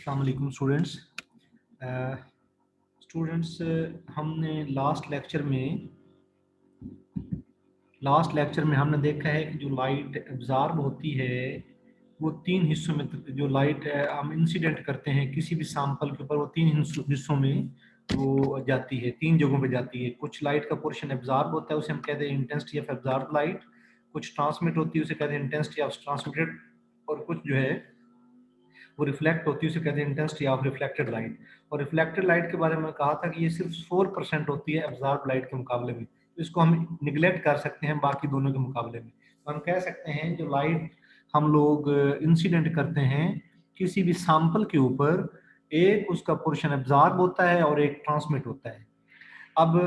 अस्सलाम वालेकुम स्टूडेंट्स। हमने लास्ट लेक्चर में हमने देखा है कि जो लाइट एब्जॉर्ब होती है वो तीन हिस्सों में, जो लाइट हम इंसिडेंट करते हैं किसी भी सैंपल के ऊपर, वो तीन हिस्सों में वो जाती है, तीन जगहों पे जाती है। कुछ लाइट का पोर्शन एब्जॉर्ब होता है, उसे हम कहते हैं इंटेंसिटी ऑफ एब्जॉर्ब लाइट। कुछ ट्रांसमिट होती है, उसे कहते हैं इंटेंसिटी ऑफ ट्रांसमिटेड। और कुछ जो है वो रिफ्लेक्ट होती है, उसे कहते हैं इंटेंसिटी ऑफ रिफ्लेक्टेड लाइट। और रिफ्लेक्टेड लाइट के बारे में कहा था कि ये सिर्फ 4% होती है एब्जॉर्ब लाइट के मुकाबले में, तो इसको हम निगलेक्ट कर सकते हैं बाकी दोनों के मुकाबले में। तो हम कह सकते हैं जो लाइट हम लोग इंसिडेंट करते हैं किसी भी सैंपल के ऊपर, एक उसका पोर्शन एब्जॉर्ब होता है और एक ट्रांसमिट होता है। अब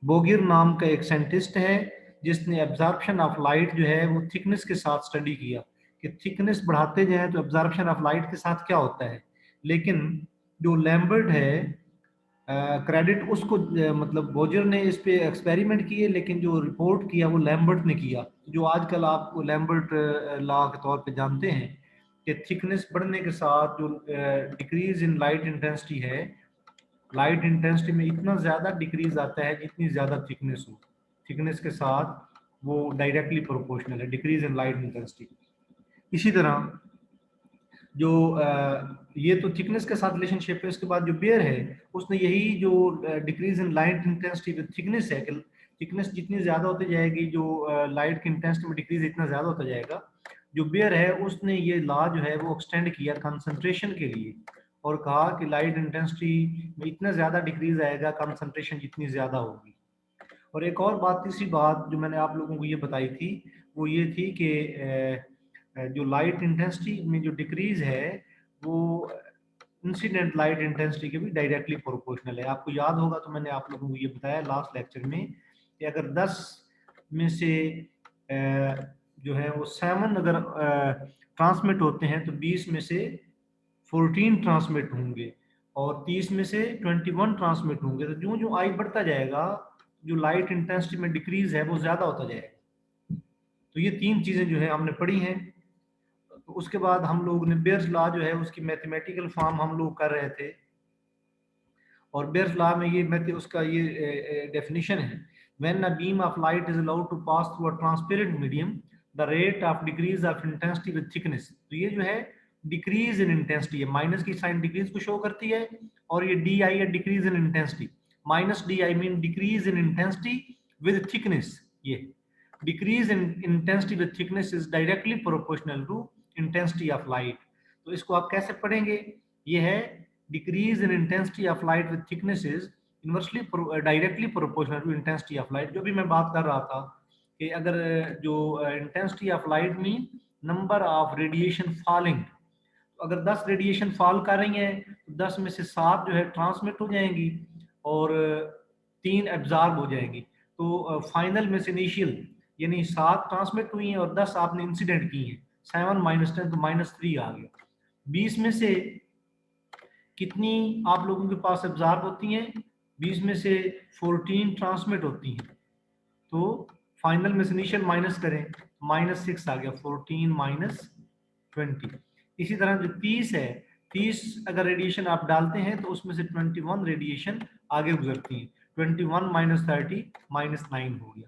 बोगिर नाम का एक साइंटिस्ट है जिसने एब्जॉर्प्शन ऑफ लाइट जो है वो थिकनेस के साथ स्टडी किया कि थिकनेस बढ़ाते जाए तो एब्जॉर्प्शन ऑफ लाइट के साथ क्या होता है। लेकिन जो लैम्बर्ट है, क्रेडिट उसको मतलब बोजर ने इस पे एक्सपेरिमेंट किए, लेकिन जो रिपोर्ट किया वो लैम्बर्ट ने किया। जो आजकल आप लैम्बर्ट लॉ के तौर पे जानते हैं कि थिकनेस बढ़ने के साथ जो डिक्रीज इन लाइट इंटेंसिटी है, लाइट इंटेंसिटी में इतना ज़्यादा डिक्रीज आता है जितनी ज़्यादा थिकनेस हो। थिकनेस के साथ वो डायरेक्टली प्रोपोर्शनल है, डिक्रीज इन लाइट इंटेंसिटी। इसी तरह जो ये तो थिकनेस के साथ रिलेशनशिप है। उसके बाद जो बेयर है उसने यही जो decrease in light intensity with thickness है कि थिकनेस जितनी ज़्यादा होती जाएगी, जो लाइट की इंटेंसिटी में डिक्रीज इतना ज़्यादा होता जाएगा। जो बेयर है उसने ये लॉ जो है वो एक्सटेंड किया कंसंट्रेशन के लिए, और कहा कि लाइट इंटेंसिटी में इतना ज़्यादा डिक्रीज आएगा कंसंट्रेशन जितनी ज़्यादा होगी। और एक और बात, तीसरी बात जो मैंने आप लोगों को ये बताई थी वो ये थी कि जो लाइट इंटेंसिटी में जो डिक्रीज है वो इंसिडेंट लाइट इंटेंसिटी के भी डायरेक्टली प्रोपोर्शनल है। आपको याद होगा तो मैंने आप लोगों को ये बताया लास्ट लेक्चर में कि अगर 10 में से जो है वो 7 अगर ट्रांसमिट होते हैं तो 20 में से 14 ट्रांसमिट होंगे और 30 में से 21 ट्रांसमिट होंगे। तो जो जो आई बढ़ता जाएगा, जो लाइट इंटेंसिटी में डिक्रीज है वो ज्यादा होता जाएगा। तो ये तीन चीजें जो है हमने पढ़ी हैं। तो उसके बाद हम लोग ने बेयर्स लॉ जो है उसकी मैथमेटिकल फॉर्म हम लोग कर रहे थे, और बेयर्स लॉ में ये उसका ये डेफिनेशन है, when a beam of light is allowed to pass through a transparent medium the rate of decrease of intensity with thickness. तो ये जो है डिक्रीज इन इंटेंसिटी है, माइनस की साइन डिक्रीज को शो करती है, और ये डी आई है decrease in intensity. Minus D I mean decrease in intensity with thickness. ये decrease in intensity with thickness is directly proportional to intensity of light. तो इसको आप कैसे पढ़ेंगे? ये है decrease in intensity of light with thickness is inversely directly proportional to intensity of light. जो भी मैं बात कर रहा था कि अगर जो intensity of light mean number of radiation falling, अगर 10 रेडिएशन फॉल कर रही हैं तो 10 में से 7 जो है ट्रांसमिट हो जाएंगी और 3 एब्जॉर्ब हो जाएंगी। तो फाइनल में से इनिशियल यानी 7 ट्रांसमिट हुई हैं और 10 आपने इंसिडेंट की हैं। 7 माइनस 10 तो -3 आ गया। 20 में से कितनी आप लोगों के पास एब्जॉर्ब होती हैं? 20 में से 14 ट्रांसमिट होती हैं। तो फाइनल में से इनिशियल माइनस करें, -6 आ गया। 14 माइनस 20। इसी तरह जो 30 है, 30 अगर रेडिएशन आप डालते हैं तो उसमें से 21 रेडिएशन आगे गुजरती है। 21 माइनस 30 -9 हो गया।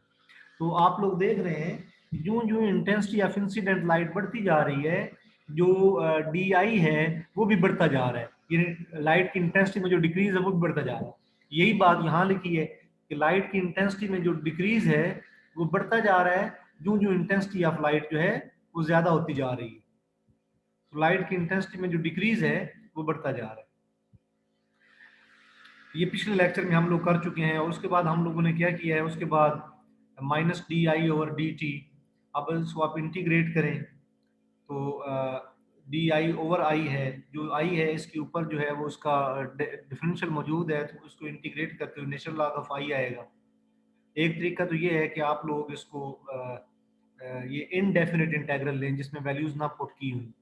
तो आप लोग देख रहे हैं जो जो इंटेंसिटी ऑफ इंसिडेंट लाइट बढ़ती जा रही है, जो डी आई है वो भी बढ़ता जा रहा है। ये लाइट की इंटेंसिटी में जो डिक्रीज है वो भी बढ़ता जा रहा है। यही बात यहाँ लिखी है कि लाइट की इंटेंसिटी में जो डिक्रीज है वो बढ़ता जा रहा है, जो जो इंटेंसिटी ऑफ लाइट जो है वो ज्यादा होती जा रही है। तो लाइट की इंटेंसिटी में जो डिक्रीज है वो बढ़ता जा रहा है। ये पिछले लेक्चर में हम लोग कर चुके हैं। और उसके बाद हम लोगों ने क्या किया है, उसके बाद -di/dt। अब इसको आप इंटीग्रेट करें तो di/i है, जो i है इसके ऊपर जो है वो उसका डिफरेंशियल मौजूद है, तो उसको इंटीग्रेट करते हुए नेचुरल लॉग ऑफ i आएगा। एक तरीका तो ये है कि आप लोग इसको ये इनडेफिनिट इंटीग्रल लें जिसमें वैल्यूज ना पुट की हुई।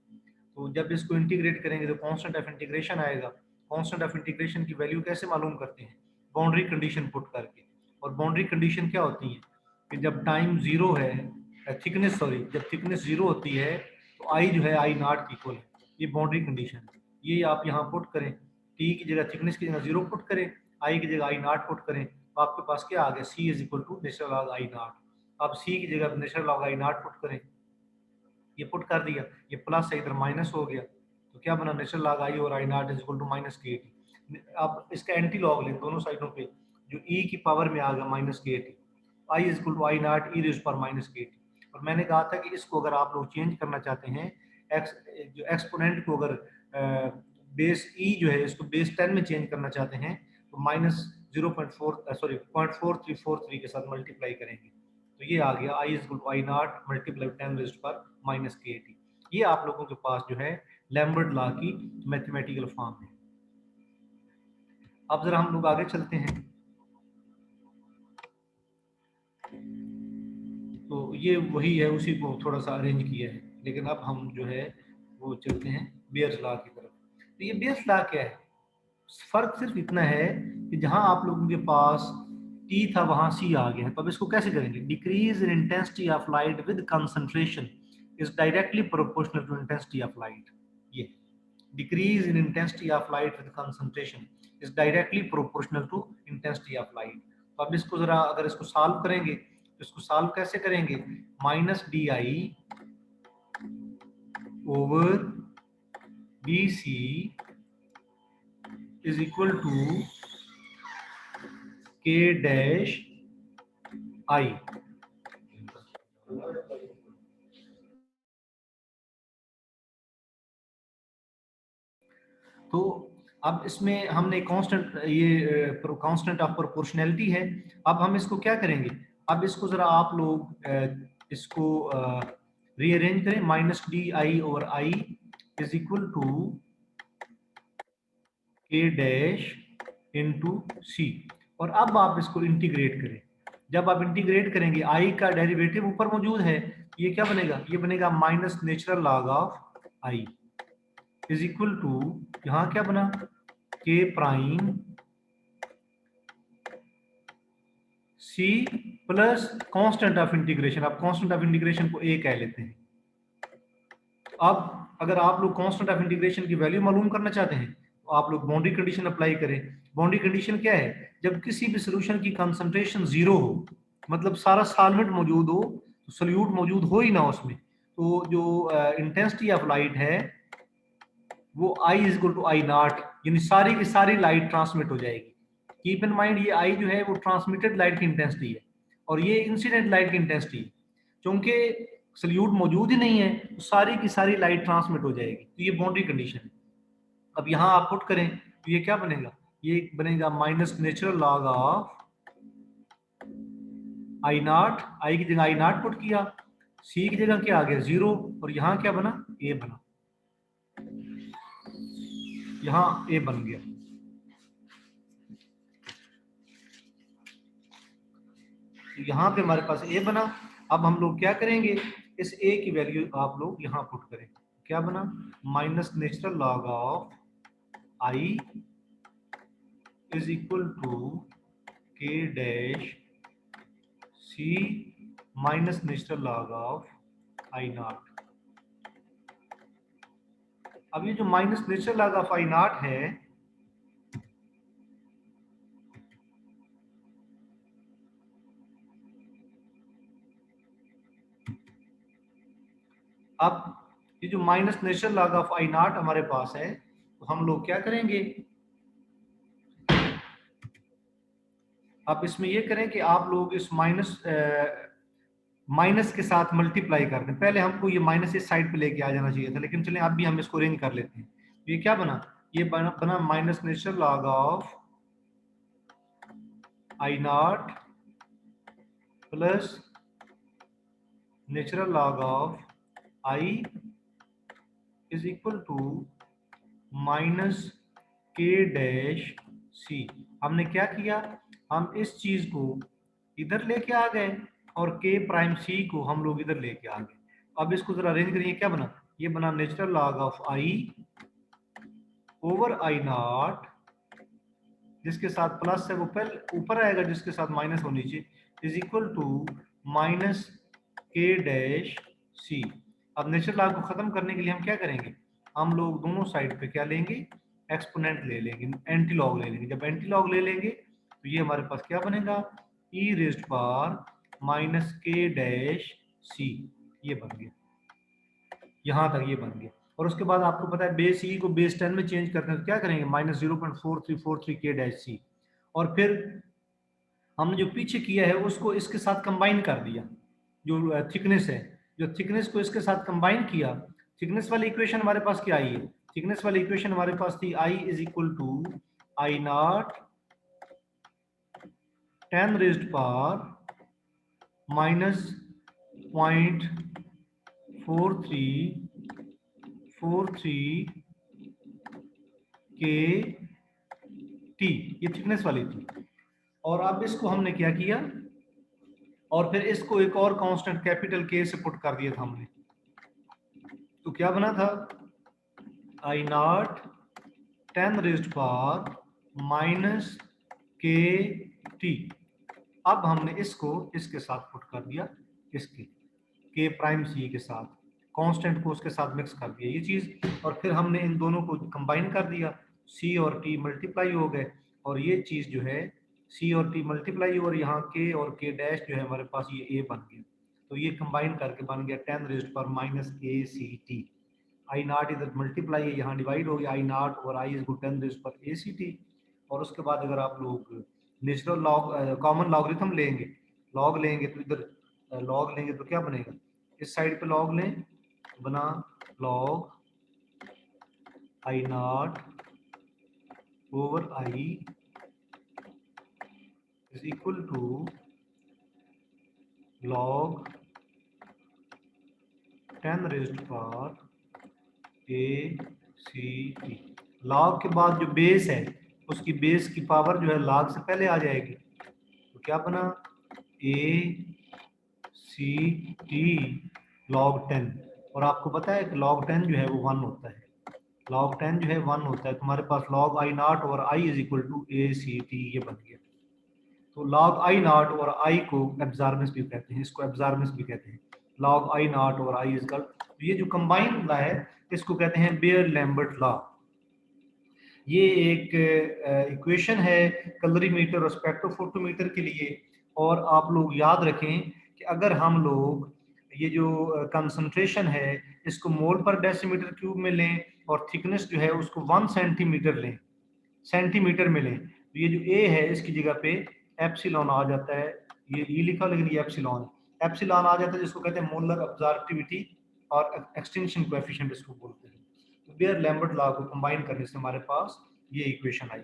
तो जब इसको इंटीग्रेट करेंगे तो कांस्टेंट ऑफ इंटीग्रेशन आएगा। कांस्टेंट ऑफ इंटीग्रेशन की वैल्यू कैसे मालूम करते हैं? बाउंड्री कंडीशन पुट करके। और बाउंड्री कंडीशन क्या होती है कि जब टाइम जीरो है, थिकनेस सॉरी, जब थिकनेस जीरो होती है तो आई जो है आई नॉट इक्वल है। ये बाउंड्री कंडीशन, ये आप यहाँ पुट करें, टी की जगह थिकनेस की जगह 0 पुट करें, आई की जगह आई नॉट पुट करें, तो आपके पास क्या आ गया, C is equal to natural log I nought. आप सी की जगह natural log I nought put करें, ये पुट कर दिया, ये प्लस है इधर माइनस हो गया, तो क्या बना, नेचुरल लॉग आई और I nought is equal to minus के टी। अब इसका एंटी लॉग लें दोनों साइडों पे, जो ई की पावर में आ गया माइनस के t, I is equal to I naught e raise पर माइनस के टी। और मैंने कहा था कि इसको अगर आप लोग चेंज करना चाहते हैं, एक्स जो एक्सपोनेंट को अगर बेस ई जो है इसको बेस 10 में चेंज करना चाहते हैं, तो माइनस 0.4343 के साथ मल्टीप्लाई करेंगे, तो ये आ गया I is equal to I nought multiply 10 raised पर माइनस के टी। ये आप लोगों के पास जो है लैम्बर्ट लॉ की मैथमेटिकल फॉर्म है। अब जरा हम लोग आगे चलते हैं, तो ये वही है, उसी को थोड़ा सा अरेंज किया है, लेकिन अब हम जो है वो चलते हैं बेयर्स लॉ की तरफ। तो ये बेयर्स लॉ क्या है, फर्क सिर्फ इतना है कि जहां आप लोगों के पास टी था वहां सी आ गया है, तो अब इसको कैसे करेंगे, decrease in intensity of light with concentration is directly proportional to intensity of light. ये decrease in intensity of light with concentration is directly proportional to intensity of light। तो अब इसको जरा अगर इसको सॉल्व करेंगे, तो इसको सॉल्व कैसे करेंगे, minus D I over d c is equal to k dash I. तो अब इसमें हमने कांस्टेंट, ये कांस्टेंट ऑफ प्रोपोर्शनैलिटी है, अब हम इसको क्या करेंगे, अब इसको जरा आप लोग इसको रीअरेंज करें, minus D I over I is equal to k dash into c, और अब आप इसको इंटीग्रेट करें। जब आप इंटीग्रेट करेंगे, आई का डेरिवेटिव ऊपर मौजूद है, ये क्या बनेगा, ये बनेगा minus natural log of I is equal to, यहां क्या बना, k prime c plus constant of integration, आप कांस्टेंट ऑफ इंटीग्रेशन को ए कह लेते हैं। अब अगर आप लोग कांस्टेंट ऑफ इंटीग्रेशन की वैल्यू मालूम करना चाहते हैं, तो आप लोग बाउंड्री कंडीशन अप्लाई करें। बाउंड्री कंडीशन क्या है, जब किसी भी सोल्यूशन की कंसंट्रेशन 0 हो, मतलब सारा सॉल्वेंट मौजूद हो, तो सोल्यूट मौजूद हो ही ना उसमें, तो जो इंटेंसिटी ऑफ लाइट है वो I is equal to I nought, यानी सारी की सारी लाइट ट्रांसमिट हो जाएगी। कीप इन माइंड, ये आई जो है वो ट्रांसमिटेड लाइट की इंटेंसिटी है, और ये इंसिडेंट लाइट की इंटेंसिटी है। क्योंकि सल्यूट मौजूद ही नहीं है, तो सारी की सारी लाइट ट्रांसमिट हो जाएगी, तो ये बाउंड्री कंडीशन है। अब यहाँ आप पुट करें, तो ये क्या बनेगा, ये बनेगा minus natural log of I nought, I की जगह आई नॉट पुट किया, सी की जगह क्या आ गया 0, और यहाँ क्या बना, ए बना, यहाँ ए बन गया। तो यहाँ पे हमारे पास ए बना। अब हम लोग क्या करेंगे, इस ए की वैल्यू आप लोग यहाँ पुट करें, क्या बना, minus natural log of I is equal to k dash c minus natural log of I naught. अब ये जो minus natural log of I naught है, अब ये जो minus natural log of I naught हमारे पास है, तो हम लोग क्या करेंगे, आप इसमें ये करें कि आप लोग इस माइनस के साथ मल्टीप्लाई कर दें। पहले हमको ये माइनस इस साइड पे लेके आ जाना चाहिए था, लेकिन चलें अब भी हम इसको अरेंज कर लेते हैं। तो ये क्या बना, ये बना minus natural log of I naught plus natural log of I is equal to minus k dash c. हमने क्या किया, हम इस चीज को इधर लेके आ गए, और के प्राइम सी को हम लोग इधर लेके आ गए। अब इसको जरा अरेंज करिए, क्या बना, ये बना natural log of I over I not, जिसके साथ प्लस है वो पहले ऊपर आएगा, जिसके साथ माइनस हो नीचे, is equal to minus k dash सी। अब नेचुरल लॉग को खत्म करने के लिए हम क्या करेंगे, हम लोग दोनों साइड पे क्या लेंगे, एक्सपोनेंट ले लेंगे, एंटी लॉग ले लेंगे। जब एंटी लॉग ले लेंगे तो ये हमारे पास क्या बनेगा, ई raised power minus k dash सी, ये बन गया, यहाँ तक ये बन गया। और उसके बाद आपको पता है बेस ई को बेस 10 में चेंज करते हैं तो क्या करेंगे, माइनस 0.4343 के डैश सी। और फिर हमने जो पीछे किया है उसको इसके साथ कंबाइन कर दिया, जो थिकनेस है, जो थिकनेस को इसके साथ कंबाइन किया। थिकनेस वाली इक्वेशन हमारे पास क्या आई है, थिकनेस वाली इक्वेशन हमारे पास थी I is equal to I naught 10 raised power minus 0.4343 k T, ये थिकनेस वाली थी। और अब इसको हमने क्या किया, और फिर इसको एक और कांस्टेंट कैपिटल के से पुट कर दिया था हमने, तो क्या बना था, आई नॉट 10 रेज्ड पावर माइनस के टी। अब हमने इसको इसके साथ पुट कर दिया, इसके के प्राइम सी के साथ, कांस्टेंट को उसके साथ मिक्स कर दिया ये चीज, और फिर हमने इन दोनों को कंबाइन कर दिया, सी और टी मल्टीप्लाई हो गए, और ये चीज जो है सी और टी मल्टीप्लाई, और यहाँ के और के डैश जो है हमारे पास ये ए बन गया। तो ये कंबाइन करके बन गया 10 raised power minus a c t. I naught इधर मल्टीप्लाई है, यहाँ डिवाइड हो गया, आई नॉट और I is 10 raised power a c t. और उसके बाद अगर आप लोग नेचुरल लॉग कॉमन लॉगरिथम लेंगे, लॉग लेंगे तो इधर लॉग लेंगे तो क्या बनेगा, इस साइड पे लॉग लें, बना log I naught over I is equal to log 10 raised power a c t. Log के बाद जो बेस है उसकी बेस की पावर जो है लॉग से पहले आ जाएगी, तो क्या बना ए सी टी लॉग 10। और आपको पता है कि लॉग 10 जो है वो 1 होता है, लॉग 10 जो है 1 होता है, तो हमारे पास लॉग आई नॉट और I is equal to a c t, ये बन गया। तो लॉग आई नॉट और आई को एब्जॉर्बेंस भी कहते हैं, इसको एब्जॉर्बेंस भी कहते हैं, लॉग आई नॉट और आई इज इक्वल, ये जो कंबाइंड लॉ है इसको कहते हैं बेयर लैम्बर्ट लॉ। ये एक इक्वेशन है कलरीमीटर और स्पेक्ट्रोफोटोमीटर के लिए। और आप लोग याद रखें कि अगर हम लोग ये जो कंसंट्रेशन है इसको मोल पर डेसीमीटर क्यूब में लें और थिकनेस जो है उसको 1 सेंटीमीटर लें, सेंटीमीटर में लें, तो ये जो ए है इसकी जगह पे एप्सिलॉन आ जाता है, ये ई लिखा लेकिन ये एप्सिलॉन, एप्सिलॉन आ जाता है, जिसको कहते हैं मोलर अब्जॉर्प्टिविटी और एक्सटेंशन कोएफिशिएंट इसको बोलते हैं। तो बेयर लैम्बर्ट लॉ को कंबाइन करने से हमारे पास ये इक्वेशन आई,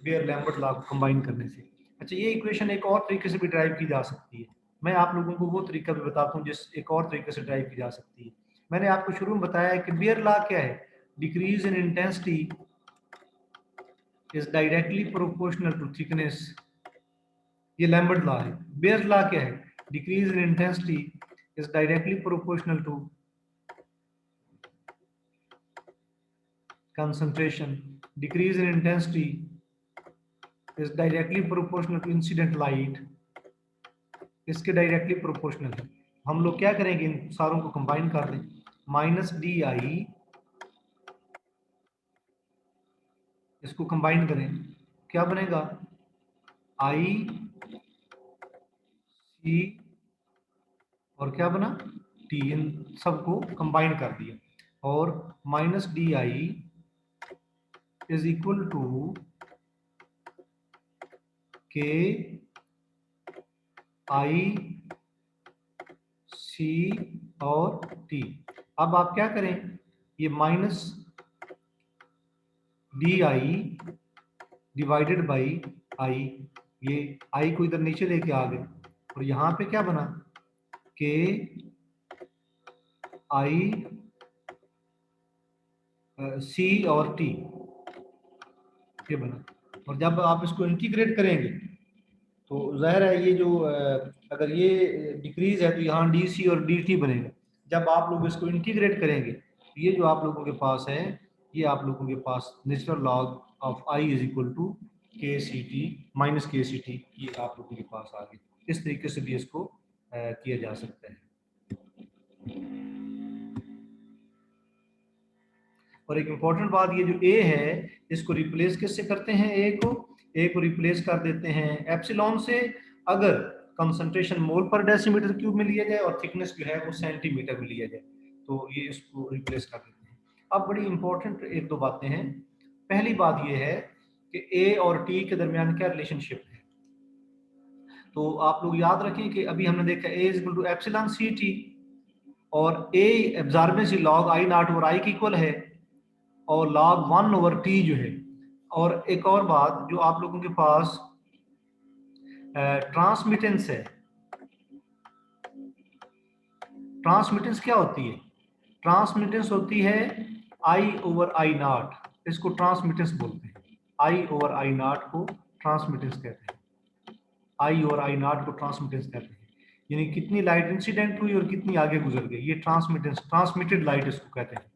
बेयर लैम्बर्ट लॉ को कंबाइन करने से। अच्छा, ये इक्वेशन एक और तरीके से भी ड्राइव की जा सकती है, मैं आप लोगों को वो तरीका भी बताता हूँ जिस एक और तरीके से ड्राइव की जा सकती है। मैंने आपको शुरू में बताया है कि बेयर लॉ क्या है, decrease in intensity is directly proportional to thickness, ये लैम्बर्ट लॉ है। बेयर लॉ क्या है, decrease in intensity is directly proportional to concentration, decrease in intensity is directly proportional to incident light, इसके directly proportional है। हम लोग क्या करेंगे, इन सारों को कंबाइन कर दें, माइनस डी आई, इसको कंबाइन करें, क्या बनेगा, आई सी और क्या बना टी, इन सबको कंबाइन कर दिया, और minus D I is equal to k I सी और टी। अब आप क्या करें, ये minus D I divided by I, ये आई को इधर नीचे लेके आ गए, और यहाँ पे क्या बना, के आई सी और टी, ये बना। और जब आप इसको इंटीग्रेट करेंगे तो जाहिर है ये जो अगर ये डिक्रीज है तो यहाँ डी सी और डी टी बनेगा। जब आप लोग इसको इंटीग्रेट करेंगे तो ये जो आप लोगों के पास है, ये आप लोगों के पास natural log of I is equal to k c T minus के सी टी, ये आप लोगों के पास आ गई। इस तरीके से भी इसको किया जा सकता है। और एक इंपॉर्टेंट बात, ये जो ए है इसको रिप्लेस किससे करते हैं, ए को रिप्लेस कर देते हैं एप्सिलॉन से, अगर कंसंट्रेशन मोल पर डेसीमीटर क्यूब में लिया जाए और थिकनेस जो है वो सेंटीमीटर में लिया जाए, तो ये इसको रिप्लेस कर देते हैं। अब बड़ी इंपॉर्टेंट एक दो बातें हैं। पहली बात ये है कि ए और टी के दरमियान क्या रिलेशनशिप है। तो आप लोग याद रखें कि अभी हमने देखा a is equal to epsilon c t, और a absorbance log I naught over I की इक्वल है, और log 1 ओवर टी जो है। और एक और बात, जो आप लोगों के पास ट्रांसमिटेंस है, ट्रांसमिटेंस क्या होती है, ट्रांसमिटेंस होती है आई ओवर आई नॉट, इसको ट्रांसमिटेंस बोलते हैं। आई ओवर आई नॉट को ट्रांसमिटेंस कहते हैं, आई ओवर आई नॉट को ट्रांसमिटेंस कहते हैं, यानी कितनी लाइट इंसिडेंट हुई और कितनी आगे गुजर गई, ये ट्रांसमिटेंस, ट्रांसमिटेड लाइट इसको कहते हैं।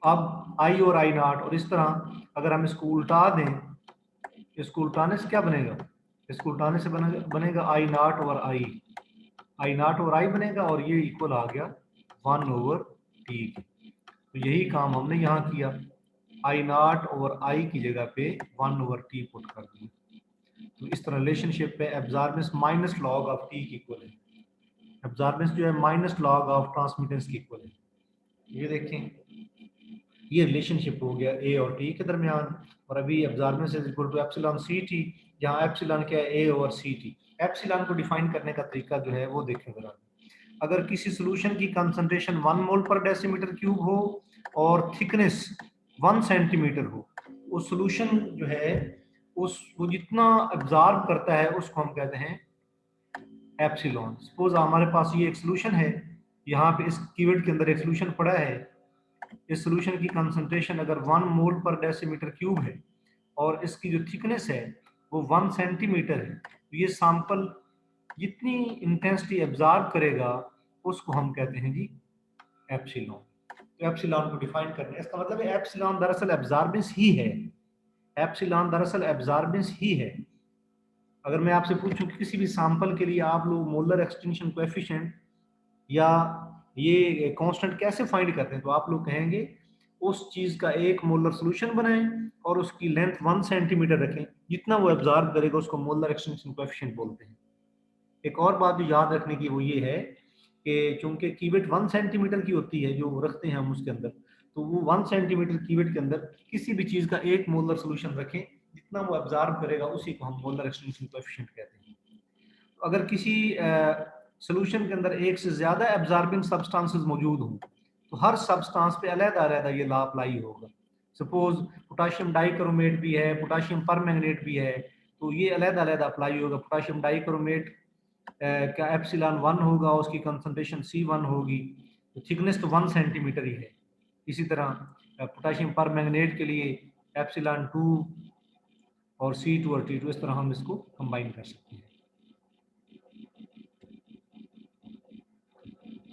अब आई और आई नॉट, और इस तरह अगर हम इसको उल्टा दें, इसको उल्टाने से क्या बनेगा, इसको उल्टाने से बनेगा I naught over I naught over I बनेगा, और ये इक्वल आ गया 1 ओवर टी की। तो यही काम हमने यहाँ किया, आई नॉट ओवर आई की जगह पे 1 ओवर टी पुट कर दिया। तो इस तरह रिलेशनशिप पे absorbance minus log of T की इक्वल है, एब्जॉर्बेंस जो है माइनस लॉग ऑफ ट्रांसमिटेंस की इक्वल है। ये देखें, ये रिलेशनशिप हो गया ए और टी के दरमियान। और अभी absorbance is equal to epsilon c t, जहाँ एप्सिलॉन क्या है, A over c t. Epsilon को डिफाइन करने का तरीका जो है वो देखें जरा। अगर किसी सोल्यूशन की कंसंट्रेशन 1 मोल पर डेसीमीटर क्यूब हो और थिकनेस 1 सेंटीमीटर हो, उस सोल्यूशन जो है उस वो जितना एब्जॉर्ब करता है उसको हम कहते हैं एप्सिलॉन। सपोज हमारे पास ये एक सोल्यूशन है, यहाँ पे इस कीवर्ड के अंदर एक सोल्यूशन पड़ा है, इस सोल्यूशन की कंसंट्रेशन अगर 1 मोल पर डेसीमीटर क्यूब है और इसकी जो थिकनेस है वो 1 सेंटीमीटर है, तो ये सैंपल जितनी इंटेंसिटी एब्जॉर्ब करेगा उसको हम कहते हैं जी एप्सिलॉन। तो एप्सिलॉन को डिफाइन करना है, इसका मतलब है एप्सिलॉन दरअसल एब्जॉर्बेंस ही है, एप्सिलॉन दरअसल एब्जॉर्बेंस ही है। अगर मैं आपसे पूछूं कि किसी भी सैंपल के लिए आप लोग मोलर एक्सटिंक्शन कोएफिशिएंट या ये कांस्टेंट कैसे फाइंड करते हैं, तो आप लोग कहेंगे उस चीज का एक मोलर सॉल्यूशन बनाएं और उसकी लेंथ 1 सेंटीमीटर रखें, जितना वो एब्जॉर्ब करेगा उसको मोलर एक्सटिंक्शन कोएफिशिएंट बोलते हैं। एक और बात जो याद रखने की वो ये है कि चूंकि कीवेट 1 सेंटीमीटर की होती है जो रखते हैं हम उसके अंदर, तो वो 1 सेंटीमीटर कीवेट के अंदर किसी भी चीज का एक मोलर सॉल्यूशन रखें, जितना वो एब्जॉर्ब करेगा उसी को हम मोलर एक्सटिंक्शन कोएफिशिएंट कहते हैं। अगर किसी सोल्यूशन के अंदर एक से ज्यादा एब्जॉर्बिंग सब्सटेंसेस मौजूद हों, तो हर सब्सटेंस पे अलग-अलग ये लॉ अप्लाई होगा। सपोज पोटेशियम डाइक्रोमेट भी है, पोटेशियम परमैंगनेट भी है, तो ये अलग-अलग अप्लाई होगा। पोटेशियम डाइक्रोमेट का एप्सिलॉन 1 होगा, उसकी कंसंट्रेशन C1 होगी, तो थिकनेस तो 1 सेंटीमीटर ही है। इसी तरह पोटेशियम परमैंगनेट के लिए एप्सिलॉन 2 और C2 और T2, इस तरह हम इसको कंबाइन कर सकते हैं।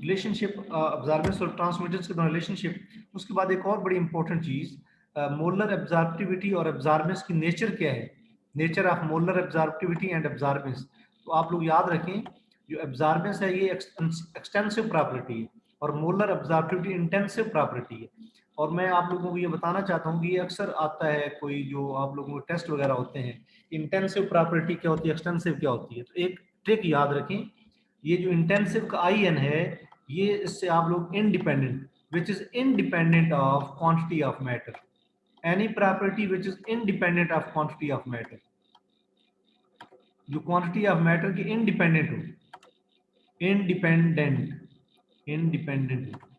रिलेशनशिप अब्जॉर्बेंस और ट्रांसमिटेंस के रिलेशनशिप। उसके बाद एक और बड़ी इंपॉर्टेंट चीज, मोलर एब्जॉर्बिविटी और एब्जॉर्बेंस की नेचर क्या है, nature of molar एब्जॉर्बिविटी and absorbance. तो आप लोग याद रखें, जो एब्जॉर्बेंस है ये एक्सटेंसिव प्रॉपर्टी है और मोलर एब्जॉर्बिविटी इंटेंसिव प्रॉपर्टी है। और मैं आप लोगों को ये बताना चाहता हूँ कि ये अक्सर आता है, कोई जो आप लोगों को टेस्ट वगैरह होते हैं, इंटेंसिव प्रॉपर्टी क्या होती है, एक्सटेंसिव क्या होती है। तो एक ट्रिक याद रखें, ये जो इंटेंसिव का आई एन है, ये इससे आप लोग independent, which is independent of quantity of matter, any property which is independent of quantity of matter, जो क्वांटिटी ऑफ मैटर की इंडिपेंडेंट हो, इंडिपेंडेंट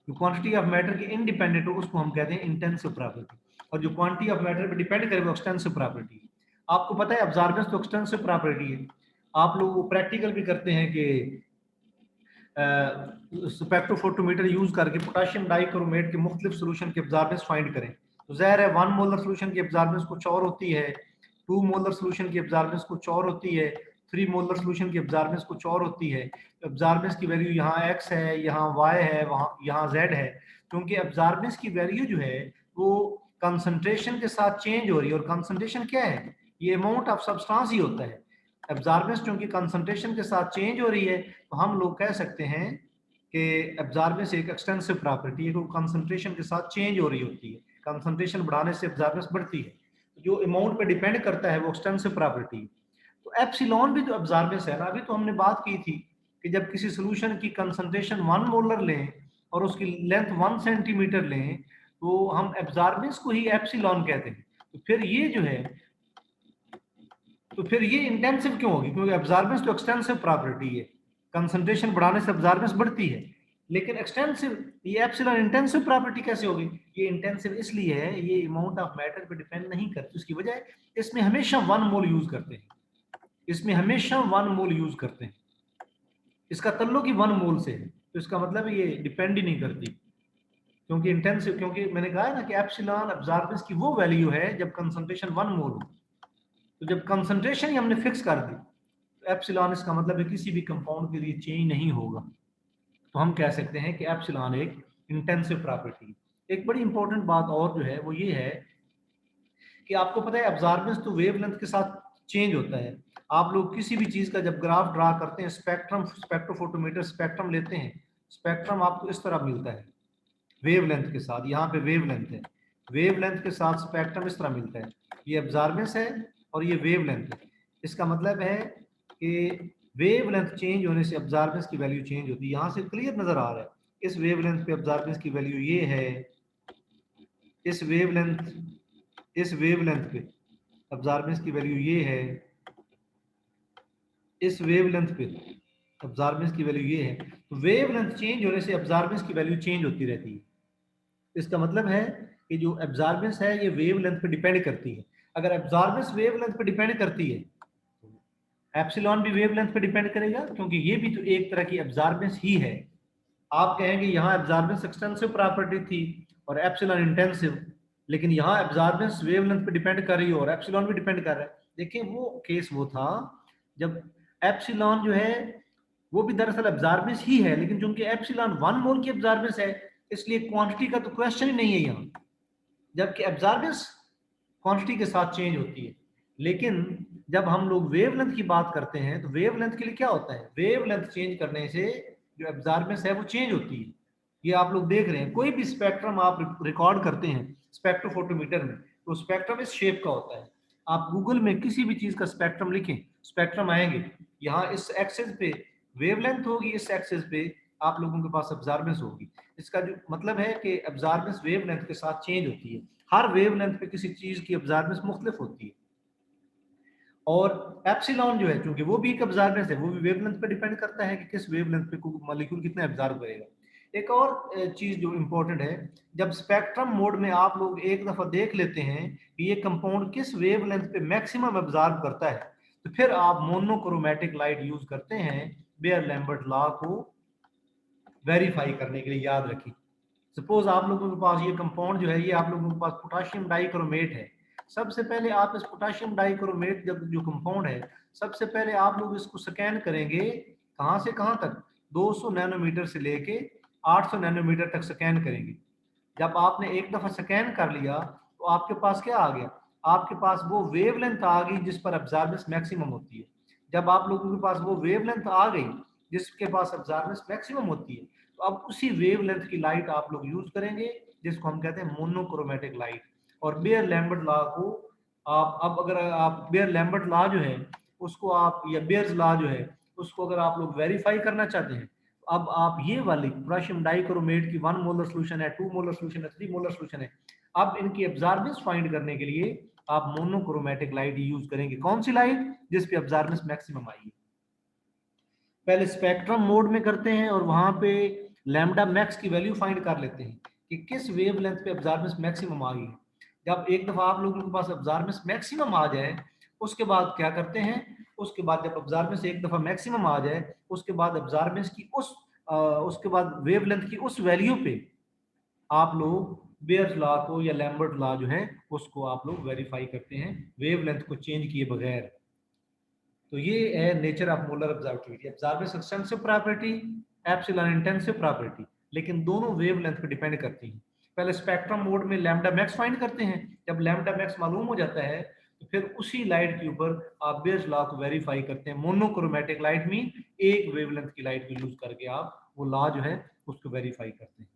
जो क्वांटिटी ऑफ मैटर की इंडिपेंडेंट हो उसको हम कहते हैं इंटेंसिव प्रॉपर्टी, और जो क्वांटिटी ऑफ मैटर पे डिपेंड करे वो एक्सटेंसिव प्रॉपर्टी है। आपको पता है एब्जॉर्बेंस तो एक्सटेंसिव प्रॉपर्टी है। आप लोग प्रैक्टिकल भी करते हैं कि स्पेक्ट्रोफोटोमीटर यूज करके पोटेशियम डाइक्रोमेट के मुख्तलिफ सोल्यूशन के एब्जॉर्बेंस फाइंड करें। तो ज़ाहिर है 1 मोलर सोल्यूशन की एब्जॉर्बेंस कुछ और होती है, 2 मोलर सोल्यूशन की एब्जॉर्बेंस कुछ और होती है, 3 मोलर सोल्यूशन की एब्जॉर्बेंस कुछ और होती है। एब्जॉर्बेंस की वैल्यू यहाँ x है, यहाँ y है, वहाँ यहाँ z है, क्योंकि एब्जॉर्बेंस की वैल्यू जो है वो कंसंट्रेशन के साथ चेंज हो रही है, और कंसंट्रेशन क्या है, ये अमाउंट ऑफ सब्सटेंस ही होता है। एब्जॉर्बेंस क्योंकि कंसंट्रेशन के साथ चेंज हो रही है, तो हम लोग कह सकते हैं कि एब्जॉर्बेंस एक एक्सटेंसिव प्रॉपर्टी है, कंसंट्रेशन के साथ चेंज हो रही होती है, कंसंट्रेशन बढ़ाने से एब्जॉर्बेंस बढ़ती है, जो अमाउंट पे डिपेंड करता है वो एक्सटेंसिव प्रॉपर्टी है। तो एप्सिलॉन भी जो एब्जॉर्बेंस है ना, अभी तो हमने बात की थी कि जब किसी सोल्यूशन की कंसंट्रेशन 1 मोलर लें और उसकी लेंथ 1 सेंटीमीटर लें तो हम एब्जॉर्बेंस को ही एप्सिलॉन कहते हैं। तो फिर ये जो है, तो फिर ये इंटेंसिव क्यों होगी? क्योंकि एब्जॉर्बेंस तो एक्सटेंसिव प्रॉपर्टी है, कंसंट्रेशन बढ़ाने से एब्जॉर्बेंस बढ़ती है, लेकिन एक्सटेंसिव ये एप्सिलॉन इंटेंसिव प्रॉपर्टी कैसे होगी? ये इंटेंसिव इसलिए है, ये अमाउंट ऑफ मैटर पे डिपेंड नहीं करती, उसकी वजह इसमें हमेशा 1 मोल यूज करते हैं, इसमें हमेशा 1 मोल यूज करते हैं, इसका तल्लुक ही 1 मोल से है, तो इसका मतलब ये डिपेंड ही नहीं करती, क्योंकि इंटेंसिव, क्योंकि मैंने कहा है ना कि एप्सिलॉन एब्जॉर्बेंस की वो वैल्यू है जब कंसंट्रेशन 1 मोल हो। तो जब कंसंट्रेशन ही हमने फिक्स कर दी तो एप्सिलॉन, इसका मतलब है किसी भी कंपाउंड के लिए चेंज नहीं होगा, तो हम कह सकते हैं कि एप्सिलॉन एक इंटेंसिव प्रॉपर्टी। एक बड़ी इंपॉर्टेंट बात और जो है वो ये है कि आपको पता है एब्जॉर्बेंस तो वेवलेंथ के साथ चेंज होता है। आप लोग किसी भी चीज का जब ग्राफ ड्रा करते हैं, स्पेक्ट्रम, स्पेक्ट्रोफोटोमीटर स्पेक्ट्रम लेते हैं, स्पेक्ट्रम आपको इस तरह मिलता है वेवलेंथ के साथ, यहाँ पे वेवलेंथ है, वेवलेंथ के साथ स्पेक्ट्रम इस तरह मिलता है, ये एब्जॉर्बेंस है और ये वेवलेंथ है। इसका मतलब है कि वेवलेंथ चेंज होने से एब्जॉर्बेंस की वैल्यू चेंज होती है, यहाँ से क्लियर नजर आ रहा है, इस वेवलेंथ पे एब्जॉर्बेंस की वैल्यू ये है, इस वेवलेंथ पे एब्जॉर्बेंस की वैल्यू ये है, इस वेवलेंथ पे एब्जॉर्बेंस की वैल्यू ये है। तो वेवलेंथ चेंज होने से एब्जॉर्बेंस की वैल्यू चेंज होती रहती है। इसका मतलब है कि जो एब्जॉर्बेंस है ये वेवलेंथ पे डिपेंड करती है। अगर एब्जॉर्बेंस वेवलेंथ पे डिपेंड करती है, एप्सिलॉन भी वेवलेंथ पे डिपेंड करेगा, क्योंकि ये भी तो एक तरह की एब्जॉर्बेंस ही है। आप कहेंगे यहाँ एब्जॉर्बेंस एक्सटेंसिव प्रॉपर्टी थी और एप्सिलॉन इंटेंसिव, लेकिन यहाँ एब्जॉर्बेंस वेवलेंथ पे डिपेंड कर रही है और एप्सिलॉन भी डिपेंड कर रहा है। देखिए वो केस वो था जब एप्सिलॉन जो है वो भी दरअसल एब्जॉर्बेंस ही है, लेकिन चूंकि एप्सिलॉन 1 मोल की एब्जॉर्बेंस है इसलिए क्वांटिटी का तो क्वेश्चन ही नहीं है यहाँ, जबकि एब्जॉर्बेंस क्वांटिटी के साथ चेंज होती है। लेकिन जब हम लोग वेवलेंथ की बात करते हैं तो वेवलेंथ के लिए क्या होता है, वेवलेंथ चेंज करने से जो एब्जॉर्बेंस है वो चेंज होती है। ये आप लोग देख रहे हैं, कोई भी स्पेक्ट्रम आप रिकॉर्ड करते हैं स्पेक्ट्रोफोटोमीटर में तो स्पेक्ट्रम इस शेप का होता है। आप गूगल में किसी भी चीज का स्पेक्ट्रम लिखें, स्पेक्ट्रम आएंगे, यहाँ इस एक्सिस पे वेवलेंथ होगी, इस एक्सिस पे आप लोगों के पास एब्जॉर्बेंस होगी। इसका जो मतलब है कि एब्जॉर्बेंस वेवलेंथ के साथ चेंज होती है, हर वेवलेंथ पे किसी चीज की एब्जॉर्बेंस मुख्तलिफ होती है। और एप्सिलॉन जो है क्योंकि वो भी एक एब्जॉर्बेंस है, वो भी वेवलेंथ पे डिपेंड करता है कि किस वेवलेंथ पे मॉलिक्यूल कितना एब्जॉर्ब करेगा। एक और चीज जो इंपॉर्टेंट है, जब स्पेक्ट्रम मोड में आप लोग एक दफा देख लेते हैं कि ये कंपाउंड किस वेवलेंथ पे मैक्सिमम एब्जॉर्ब करता है, तो फिर आप मोनोक्रोमैटिक लाइट यूज करते हैं बेयर लैम्बर्ट लॉ को वेरीफाई करने के लिए। याद रखिए, सपोज आप लोगों के पास ये कंपाउंड जो है, ये आप लोगों के पास पोटाशियम डाइक्रोमेट है। सबसे पहले आप इस पोटाशियम डाइक्रोमेट जब जो कंपाउंड है, सबसे पहले आप लोग इसको स्कैन करेंगे, कहाँ से कहाँ तक, 200 नैनोमीटर से लेके 800 नैनोमीटर तक स्कैन करेंगे। जब आपने एक दफा स्कैन कर लिया तो आपके पास क्या आ गया, आपके पास वो वेवलेंथ आ गई जिस पर एब्जॉर्बेंस मैक्सिमम होती है। जब आप लोगों के पास वो वेवलेंथ आ गई जिसके पास एब्जॉर्बेंस मैक्सिमम होती है, तो अब उसी वेवलेंथ की लाइट आप लोग यूज करेंगे, जिसको हम कहते हैं मोनोक्रोमैटिक लाइट। और बेयर लैम्बर्ट लॉ को आप, अब अगर आप बेयर लैम्बर्ट लॉ जो है उसको आप, या बेयर्स लॉ जो है उसको अगर आप लोग वेरीफाई करना चाहते हैं, अब आप ये वाली पोटेशियम डाइक्रोमेट की 1 मोलर सोल्यूशन है, 2 मोलर सोल्यूशन है, 3 मोलर सोल्यूशन है, अब इनकी एब्जॉर्बेंस फाइंड करने के लिए आप मोनोक्रोमैटिक लाइट यूज करेंगे। कौन सी लाइट? जिस पे एब्जॉर्बेंस मैक्सिमम आई है। पहले स्पेक्ट्रम मोड में करते हैं और वहां पे लैम्डा मैक्स की वैल्यू फाइंड कर लेते हैं कि किस वेवलेंथ पे एब्जॉर्बेंस मैक्सिमम आ गई है। जब एक दफा आप लोगों के पास एब्जॉर्बेंस मैक्सिमम आ जाए, उसके बाद क्या करते हैं, उसके बाद जब एब्जॉर्बेंस एक दफा मैक्सिमम आ जाए, उसके बाद एब्जॉर्बेंस की उसके बाद वेवलेंथ की उस वैल्यू पे आप लोग बेयर्स लॉ को या लैम्बर्ट लॉ जो है उसको आप लोग वेरीफाई करते हैं वेवलेंथ को चेंज किए बगैर। तो ये है nature of molar एब्जॉर्बिविटी, absorbance extensive property, epsilon intensive property, लेकिन दोनों वेवलेंथ पे डिपेंड करती हैं। पहले स्पेक्ट्रम मोड में लैम्डा मैक्स फाइंड करते हैं, जब लैम्डा मैक्स मालूम हो जाता है तो फिर उसी लाइट के ऊपर आप बेयर्स लॉ को वेरीफाई करते हैं। मोनोक्रोमैटिक लाइट में एक वेवलेंथ की लाइट को यूज करके आप वो लॉ जो है उसको वेरीफाई करते हैं।